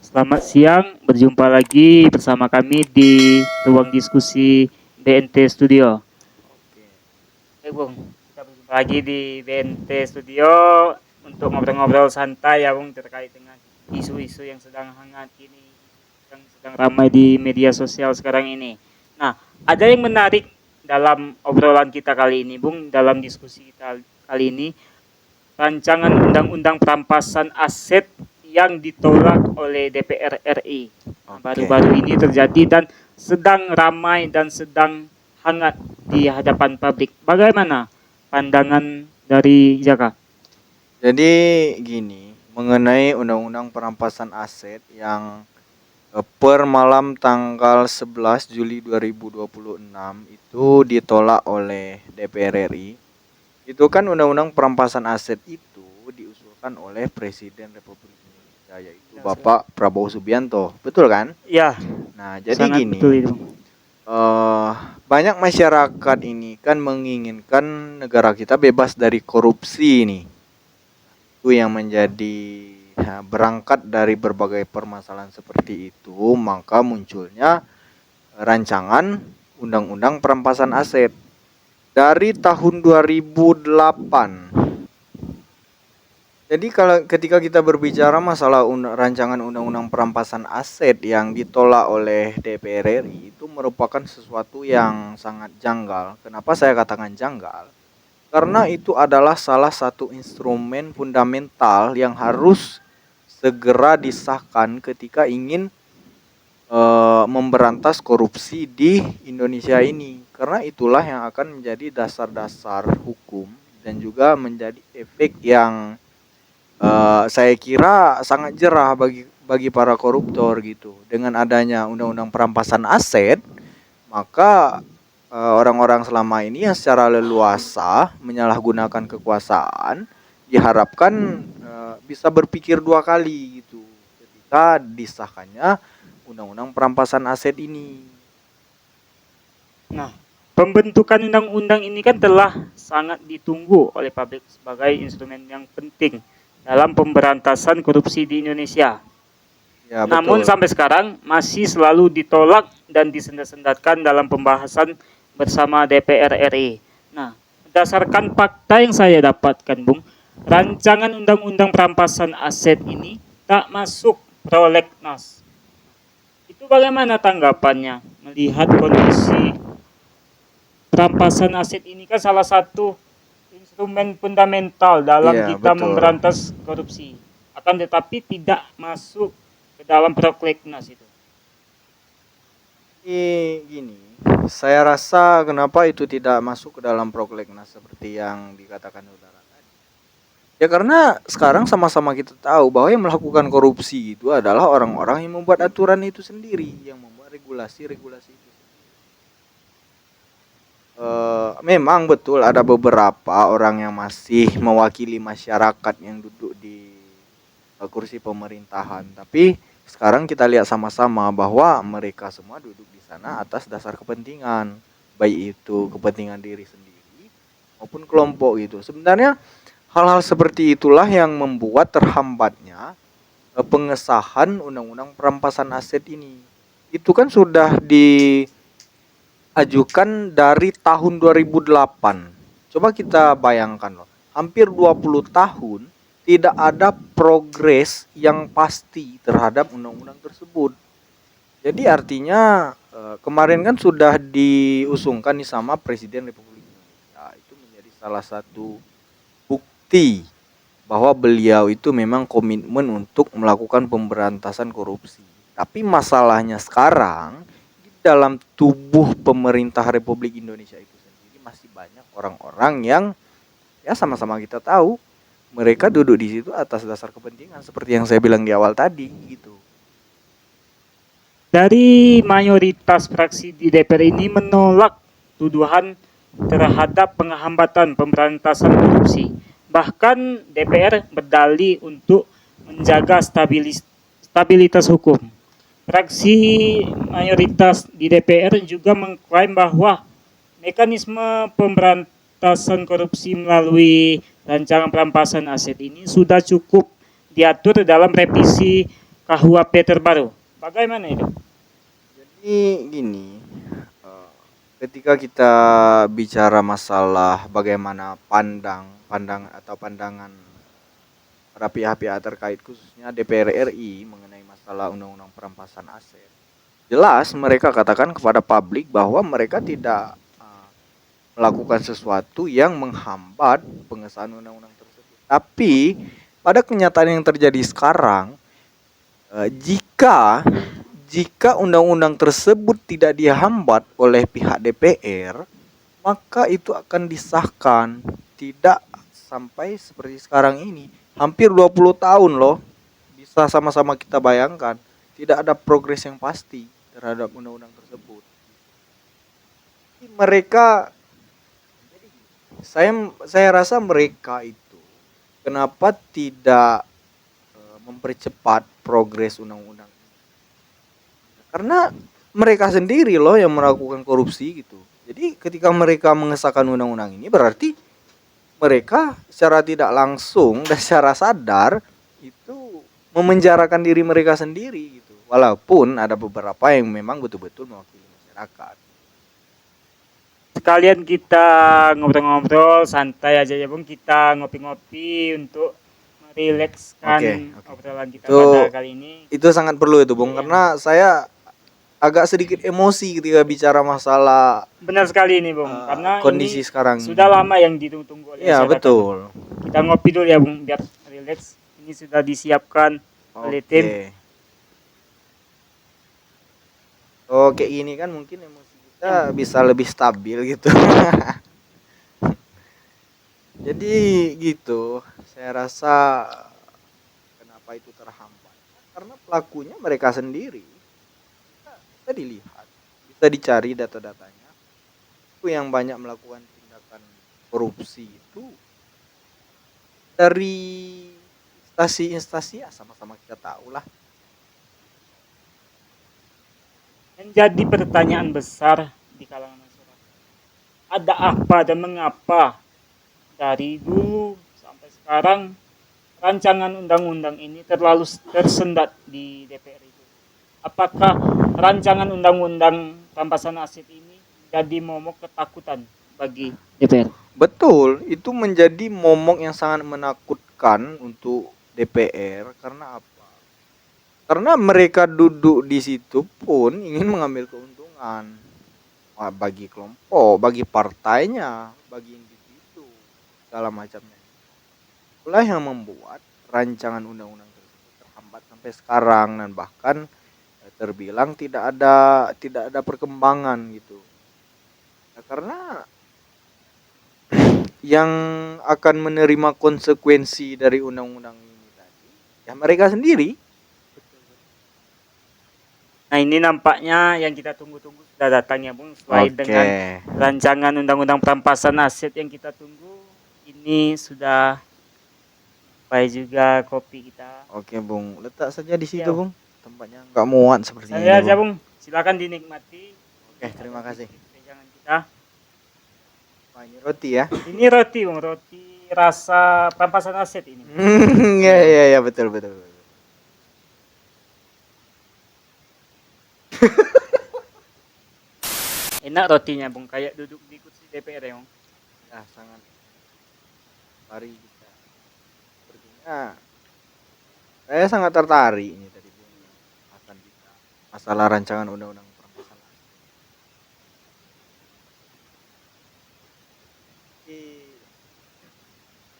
Selamat siang, berjumpa lagi bersama kami di ruang diskusi BNT Studio. Bung, kita berjumpa lagi di BNT Studio untuk ngobrol-ngobrol santai ya Bung, terkait dengan isu-isu yang sedang hangat ini, yang sedang ramai di media sosial sekarang ini. Nah, ada yang menarik dalam obrolan kita kali ini, Bung, dalam diskusi kita kali ini, rancangan undang-undang perampasan aset yang ditolak oleh DPR RI. Nah, Oke. baru-baru ini terjadi dan sedang ramai dan sedang hangat di hadapan publik. Bagaimana pandangan dari Jaka? Jadi gini, mengenai undang-undang perampasan aset yang per malam tanggal 11 Juli 2026 itu ditolak oleh DPR RI. Itu kan undang-undang perampasan aset itu diusulkan oleh Presiden Republik Indonesia yaitu Ya, Bapak Prabowo Subianto. Betul kan? ya, Nah, jadi sangat betul gini, itu. eh banyak masyarakat ini kan menginginkan negara kita bebas dari korupsi ini. Itu yang menjadi berangkat dari berbagai permasalahan seperti itu, maka munculnya rancangan undang-undang perampasan aset dari tahun 2008. Jadi kalau ketika kita berbicara masalah rancangan undang-undang perampasan aset yang ditolak oleh DPR RI itu merupakan sesuatu yang sangat janggal. Kenapa saya katakan janggal? Karena itu adalah salah satu instrumen fundamental yang harus segera disahkan ketika ingin memberantas korupsi di Indonesia ini. Karena itulah yang akan menjadi dasar-dasar hukum dan juga menjadi efek yang saya kira sangat jerah bagi para koruptor gitu. Dengan adanya undang-undang perampasan aset, maka orang-orang selama ini yang secara leluasa menyalahgunakan kekuasaan diharapkan bisa berpikir dua kali gitu ketika disahkannya undang-undang perampasan aset ini. Nah, pembentukan undang-undang ini kan telah sangat ditunggu oleh publik sebagai instrumen yang penting dalam pemberantasan korupsi di Indonesia. Ya Namun betul. sampai sekarang masih selalu ditolak dan disendat-sendatkan dalam pembahasan bersama DPR RI. Nah, berdasarkan fakta yang saya dapatkan, Bung, rancangan undang-undang perampasan aset ini tak masuk prolegnas. Itu bagaimana tanggapannya melihat kondisi perampasan aset ini kan salah satu instrumen fundamental dalam Iya kita betul. memberantas korupsi. Akan tetapi tidak masuk ke dalam prolegnas itu. Gini, saya rasa kenapa itu tidak masuk ke dalam prolegnas seperti yang dikatakan saudara tadi. Ya karena sekarang sama-sama kita tahu bahwa yang melakukan korupsi itu adalah orang-orang yang membuat aturan itu sendiri, yang membuat regulasi-regulasi itu. Memang betul ada beberapa orang yang masih mewakili masyarakat yang duduk di kursi pemerintahan, tapi sekarang kita lihat sama-sama bahwa mereka semua duduk di sana atas dasar kepentingan, baik itu kepentingan diri sendiri maupun kelompok gitu. Sebenarnya hal-hal seperti itulah yang membuat terhambatnya pengesahan undang-undang perampasan aset ini. Itu kan sudah diajukan dari tahun 2008. Coba kita bayangkan loh, hampir 20 tahun tidak ada progres yang pasti terhadap undang-undang tersebut. Jadi artinya kemarin kan sudah diusungkan nih sama Presiden Republik Indonesia. Itu menjadi salah satu bukti bahwa beliau itu memang komitmen untuk melakukan pemberantasan korupsi. Tapi masalahnya sekarang di dalam tubuh pemerintah Republik Indonesia itu sendiri masih banyak orang-orang yang ya sama-sama kita tahu mereka duduk di situ atas dasar kepentingan seperti yang saya bilang di awal tadi gitu. Dari mayoritas fraksi di DPR ini menolak tuduhan terhadap penghambatan pemberantasan korupsi. Bahkan DPR berdalih untuk menjaga stabilitas hukum. Fraksi mayoritas di DPR juga mengklaim bahwa mekanisme pemberantasan korupsi melalui rancangan perampasan aset ini sudah cukup diatur dalam revisi KUHP terbaru. Bagaimana itu? Jadi gini, ketika kita bicara masalah bagaimana pandangan para pihak-pihak terkait khususnya DPR RI mengenai masalah undang-undang perampasan aset. Jelas mereka katakan kepada publik bahwa mereka tidak melakukan sesuatu yang menghambat pengesahan undang-undang tersebut. Tapi pada kenyataan yang terjadi sekarang, jika undang-undang tersebut tidak dihambat oleh pihak DPR, maka itu akan disahkan. Tidak sampai seperti sekarang ini. Hampir 20 tahun loh. Bisa sama-sama kita bayangkan. Tidak ada progres yang pasti terhadap undang-undang tersebut. Mereka, saya rasa mereka itu kenapa tidak mempercepat progres undang-undang ini? Karena mereka sendiri loh yang melakukan korupsi gitu. Jadi ketika mereka mengesahkan undang-undang ini berarti mereka secara tidak langsung dan secara sadar itu memenjarakan diri mereka sendiri gitu. Walaupun ada beberapa yang memang betul-betul mewakili masyarakat. Sekalian kita ngobrol-ngobrol santai aja ya Bung, kita ngopi-ngopi untuk merilekskan Oke. obrolan kita Itu- pada kali ini. Itu sangat perlu itu Bung, Iya. karena saya agak sedikit emosi ketika bicara masalah Benar sekali ini Bung, karena kondisi ini sekarang sudah ini. lama yang ditunggu oleh Iya, masyarakat. betul. Kita ngopi dulu ya Bung, biar rileks. Ini sudah disiapkan oleh tim. Oke, ini kan mungkin emosi kita bisa lebih stabil gitu. Jadi gitu, saya rasa kenapa itu terhambat? Karena pelakunya mereka sendiri. Bisa dilihat, bisa dicari data-datanya. Itu yang banyak melakukan tindakan korupsi itu dari instansi-instansi ya sama-sama kita tahu lah. Menjadi pertanyaan besar di kalangan masyarakat. Ada apa dan mengapa dari dulu sampai sekarang rancangan undang-undang ini terlalu tersendat di DPR itu? Apakah rancangan undang-undang perampasan aset ini jadi momok ketakutan bagi DPR? Betul, itu menjadi momok yang sangat menakutkan untuk DPR karena apa? Karena mereka duduk di situ pun ingin mengambil keuntungan bagi kelompok, bagi partainya, bagi individu, segala macamnya. Itulah yang membuat rancangan undang-undang tersebut terhambat sampai sekarang dan bahkan terbilang tidak ada perkembangan gitu. Ya, karena yang akan menerima konsekuensi dari undang-undang ini tadi ya mereka sendiri. Nah ini nampaknya yang kita tunggu-tunggu sudah datang ya Bung. Selain dengan rancangan undang-undang perampasan aset yang kita tunggu, ini sudah sampai juga kopi kita. Oke Bung, letak saja di situ Ya, Bung. Tempatnya nggak muat seperti ini. Saya aja Bung, silakan dinikmati. Oke, terima kasih. Pegangan kita. Wah, ini roti ya. Ini roti Bung, roti rasa perampasan aset ini. Iya betul. Enak rotinya Bung, kayak duduk di kursi DPR ya Bung. Ya, sangat. Mari kita. Sepertinya saya sangat tertarik ini tadi Bung. Masalah rancangan undang-undang perampasan aset.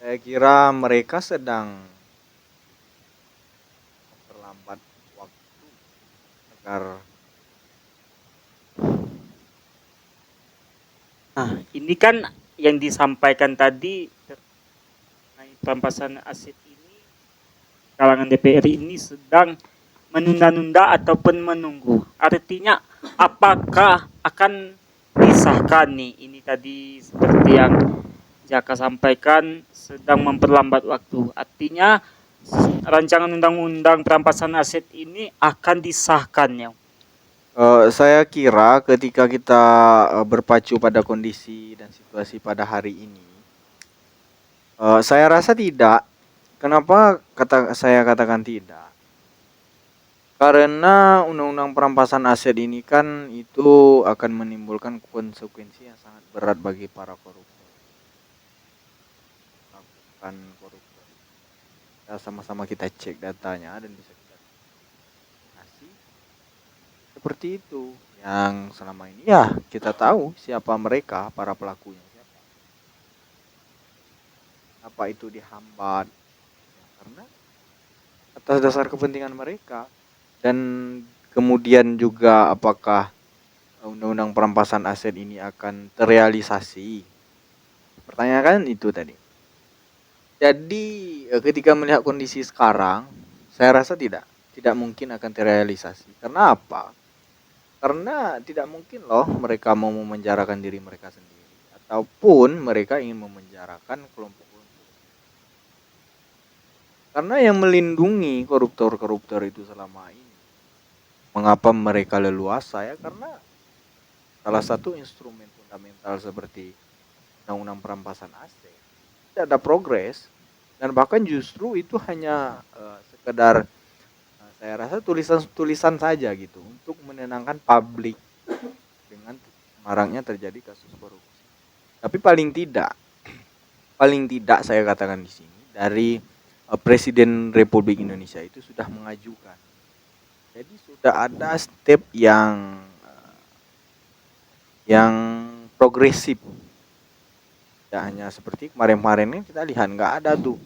Saya kira mereka sedang memperlambat waktu agar Ini kan yang disampaikan tadi perampasan aset ini kalangan DPR ini sedang menunda-nunda ataupun menunggu. Artinya apakah akan disahkan nih? Ini tadi seperti yang Jaka sampaikan sedang memperlambat waktu. Artinya rancangan undang-undang perampasan aset ini akan disahkan ya. Saya kira ketika kita berpacu pada kondisi dan situasi pada hari ini, saya rasa tidak. Kenapa saya katakan tidak? Karena undang-undang perampasan aset ini kan itu akan menimbulkan konsekuensi yang sangat berat bagi para koruptor. Lakukan koruptor. Ya, sama-sama kita cek datanya dan bisa kita kasih seperti itu. Yang selama ini ya kita tahu siapa mereka, para pelakunya siapa. Apa itu dihambat ya, karena atas dasar kepentingan mereka. Dan kemudian juga apakah undang-undang perampasan aset ini akan terrealisasi? Pertanyaan kan itu tadi. Jadi ketika melihat kondisi sekarang, saya rasa tidak mungkin akan terrealisasi. Karena apa? Karena tidak mungkin loh mereka mau memenjarakan diri mereka sendiri ataupun mereka ingin memenjarakan kelompok-kelompok. Karena yang melindungi koruptor-koruptor itu selama ini, mengapa mereka leluasa ya? Karena salah satu instrumen fundamental seperti undang-undang perampasan aset tidak ada progres, dan bahkan justru itu hanya sekedar saya rasa tulisan-tulisan saja gitu untuk menenangkan publik dengan maraknya terjadi kasus korupsi. Tapi paling tidak saya katakan di sini dari Presiden Republik Indonesia itu sudah mengajukan. Jadi sudah ada step yang progresif. Tidak hanya seperti kemarin-kemarin ini kita lihat nggak ada tuh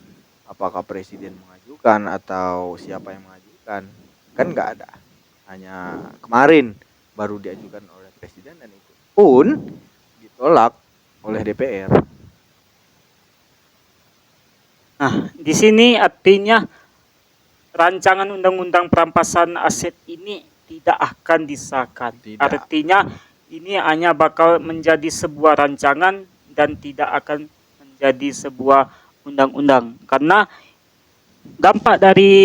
apakah presiden mengajukan atau siapa yang mengajukan, kan nggak ada, hanya kemarin baru diajukan oleh presiden dan itu pun ditolak oleh DPR. Nah, di sini artinya rancangan undang-undang perampasan aset ini tidak akan disahkan. Tidak. Artinya ini hanya bakal menjadi sebuah rancangan dan tidak akan menjadi sebuah undang-undang. Karena dampak dari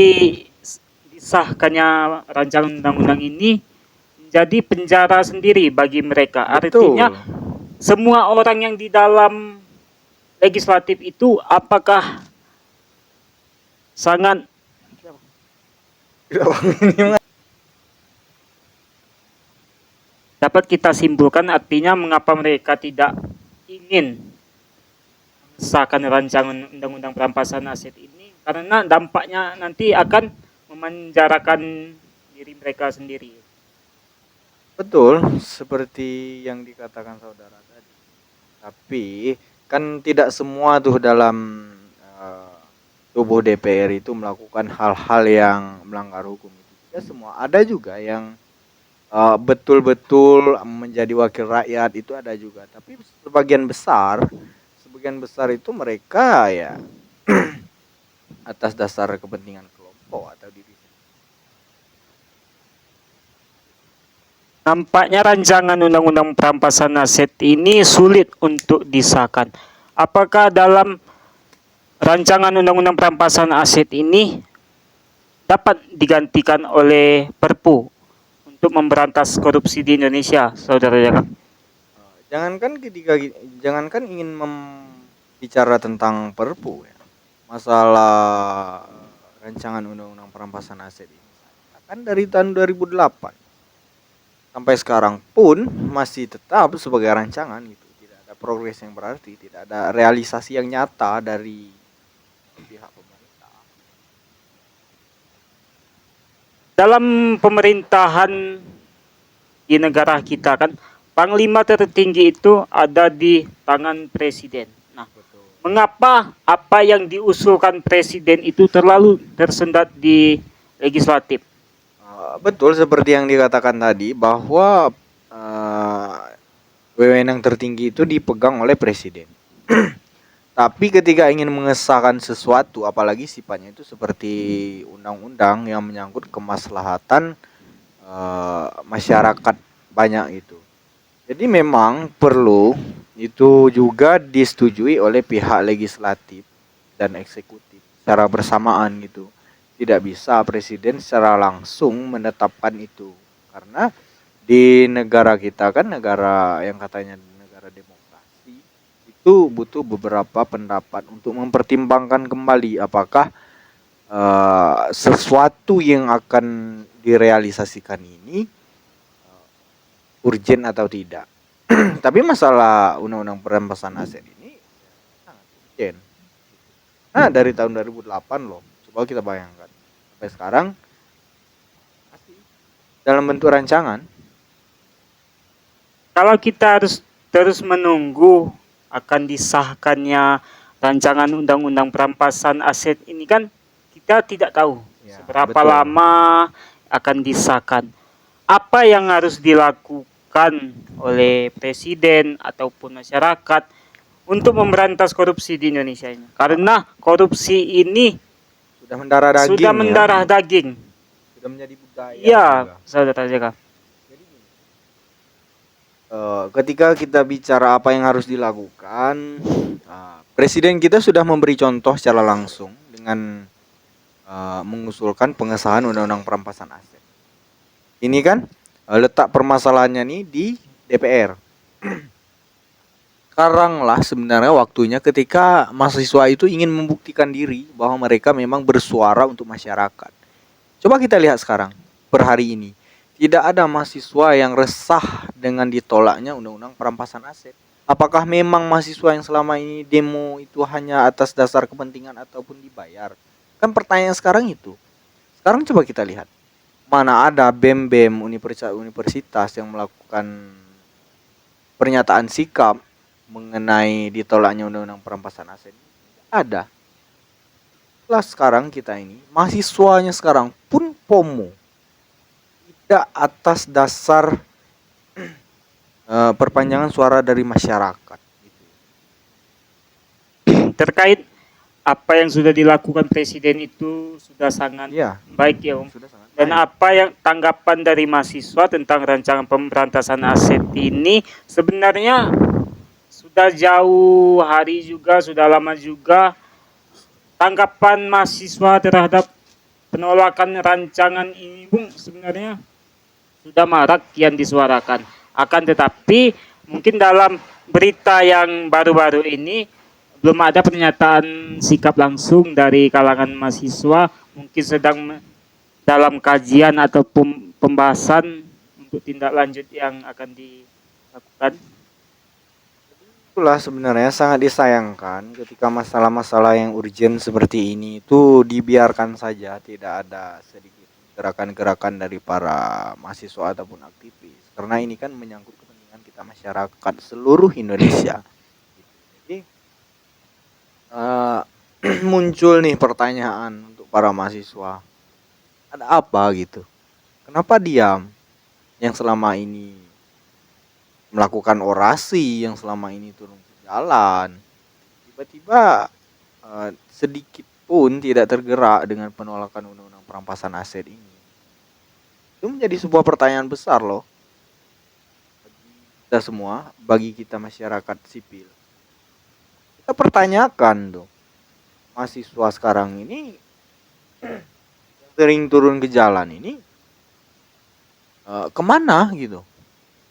disahkannya rancangan undang-undang ini menjadi penjara sendiri bagi mereka. Artinya semua orang yang di dalam legislatif itu apakah sangat dapat kita simpulkan artinya mengapa mereka tidak ingin mengesahkan rancangan undang-undang perampasan aset ini karena dampaknya nanti akan memenjarakan diri mereka sendiri. Betul, seperti yang dikatakan saudara tadi. Tapi kan tidak semua tuh dalam tubuh DPR itu melakukan hal-hal yang melanggar hukum itu. Tidak semua, ada juga yang betul-betul menjadi wakil rakyat itu ada juga. Tapi sebagian besar itu mereka ya atas dasar kepentingan kelompok atau diri. Nampaknya rancangan undang-undang perampasan aset ini sulit untuk disahkan. Apakah dalam rancangan undang-undang perampasan aset ini dapat digantikan oleh Perpu untuk memberantas korupsi di Indonesia, saudara Jaka? Jangankan ingin bicara tentang Perpu ya. Masalah rancangan undang-undang perampasan aset ini kan dari tahun 2008 sampai sekarang pun masih tetap sebagai rancangan gitu. Tidak ada progres yang berarti, tidak ada realisasi yang nyata dari pihak pemerintah. Dalam pemerintahan di negara kita kan panglima tertinggi itu ada di tangan presiden. Nah, mengapa apa yang diusulkan presiden itu terlalu tersendat di legislatif? Betul seperti yang dikatakan tadi bahwa wewenang tertinggi itu dipegang oleh presiden. Tapi ketika ingin mengesahkan sesuatu, apalagi sifatnya itu seperti undang-undang yang menyangkut kemaslahatan masyarakat banyak itu. Jadi memang perlu itu juga disetujui oleh pihak legislatif dan eksekutif secara bersamaan gitu. Tidak bisa presiden secara langsung menetapkan itu, karena di negara kita kan negara yang katanya negara demokrasi itu butuh beberapa pendapat untuk mempertimbangkan kembali apakah sesuatu yang akan direalisasikan ini urgent atau tidak. Tapi masalah undang-undang perampasan aset ini sangat urgent. Nah, dari tahun 2008 loh. Coba kita bayangkan. Sampai sekarang masih dalam bentuk rancangan. Kalau kita harus terus menunggu akan disahkannya rancangan undang-undang perampasan aset ini kan kita tidak tahu Ya, seberapa betul. lama akan disahkan. Apa yang harus dilakukan oleh presiden ataupun masyarakat untuk memberantas korupsi di Indonesia ini? Karena korupsi ini Sudah mendarah daging sudah ya. mendarah daging. Sudah menjadi budaya Iya, juga. saudara Jaka. Jadi gini, ketika kita bicara apa yang harus dilakukan, presiden kita sudah memberi contoh secara langsung dengan mengusulkan pengesahan undang-undang perampasan aset. Ini kan letak permasalahannya nih di DPR. Sekaranglah sebenarnya waktunya ketika mahasiswa itu ingin membuktikan diri bahwa mereka memang bersuara untuk masyarakat. Coba kita lihat sekarang, per hari ini. Tidak ada mahasiswa yang resah dengan ditolaknya undang-undang perampasan aset. Apakah memang mahasiswa yang selama ini demo itu hanya atas dasar kepentingan ataupun dibayar? Kan pertanyaan sekarang itu. Sekarang coba kita lihat. Mana ada BEM-BEM universitas yang melakukan pernyataan sikap mengenai ditolaknya undang-undang perampasan aset? Ada. Lah sekarang kita ini, mahasiswanya sekarang pun FOMO. Tidak atas dasar perpanjangan suara dari masyarakat. Terkait apa yang sudah dilakukan presiden itu sudah sangat Iya, baik ya, Om. sudah sangat Dan baik. apa yang tanggapan dari mahasiswa tentang rancangan pemberantasan aset ini sebenarnya sudah jauh hari juga, sudah lama juga. Tanggapan mahasiswa terhadap penolakan rancangan ini, Bung, sebenarnya sudah marak kian disuarakan. Akan tetapi mungkin dalam berita yang baru-baru ini belum ada pernyataan sikap langsung dari kalangan mahasiswa, mungkin sedang dalam kajian atau pembahasan untuk tindak lanjut yang akan dilakukan. Itulah sebenarnya sangat disayangkan ketika masalah-masalah yang urgent seperti ini itu dibiarkan saja, tidak ada sedikit gerakan-gerakan dari para mahasiswa ataupun aktivis. Karena ini kan menyangkut kepentingan kita masyarakat seluruh Indonesia. Jadi muncul nih pertanyaan untuk para mahasiswa. Ada apa gitu? Kenapa diam? Yang selama ini melakukan orasi, yang selama ini turun ke jalan, tiba-tiba sedikit pun tidak tergerak dengan penolakan undang-undang perampasan aset ini. Itu menjadi sebuah pertanyaan besar loh bagi kita semua, bagi kita masyarakat sipil. Kita pertanyakan tuh, mahasiswa sekarang ini sering turun ke jalan ini kemana gitu?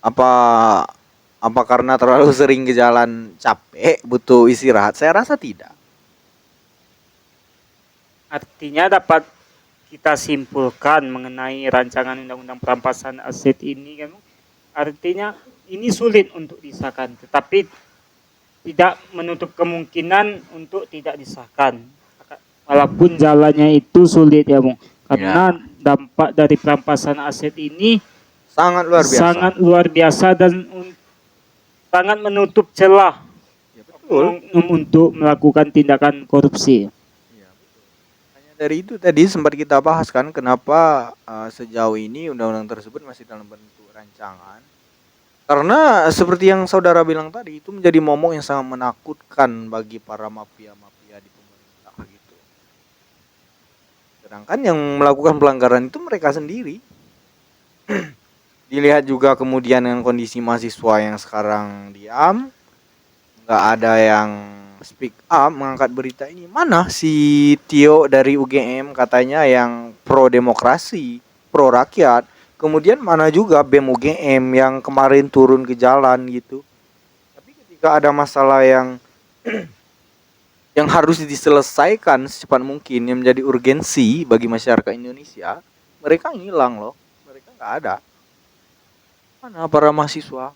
Apa karena terlalu sering ke jalan capek, butuh istirahat? Saya rasa tidak. Artinya dapat kita simpulkan mengenai rancangan undang-undang perampasan aset ini kan, artinya ini sulit untuk disahkan, tetapi tidak menutup kemungkinan untuk tidak disahkan. Walaupun jalannya itu sulit ya, Bung. Karena dampak dari perampasan aset ini Sangat luar biasa. sangat luar biasa dan sangat menutup celah Ya, betul. untuk melakukan tindakan korupsi. Ya, betul. Hanya dari itu tadi sempat kita bahas kan kenapa sejauh ini undang-undang tersebut masih dalam bentuk rancangan. Karena seperti yang saudara bilang tadi, itu menjadi momok yang sangat menakutkan bagi para mafia-mafia di pemerintah gitu. Sedangkan yang melakukan pelanggaran itu mereka sendiri. Dilihat juga kemudian dengan kondisi mahasiswa yang sekarang diam, nggak ada yang speak up mengangkat berita ini. Mana si Tio dari UGM katanya yang pro demokrasi, pro rakyat. Kemudian mana juga BEM UGM yang kemarin turun ke jalan gitu. Tapi ketika ada masalah yang harus diselesaikan secepat mungkin, yang menjadi urgensi bagi masyarakat Indonesia, mereka ngilang loh, mereka nggak ada. Mana para mahasiswa?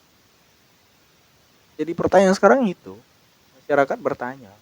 Jadi pertanyaan sekarang itu, masyarakat bertanya,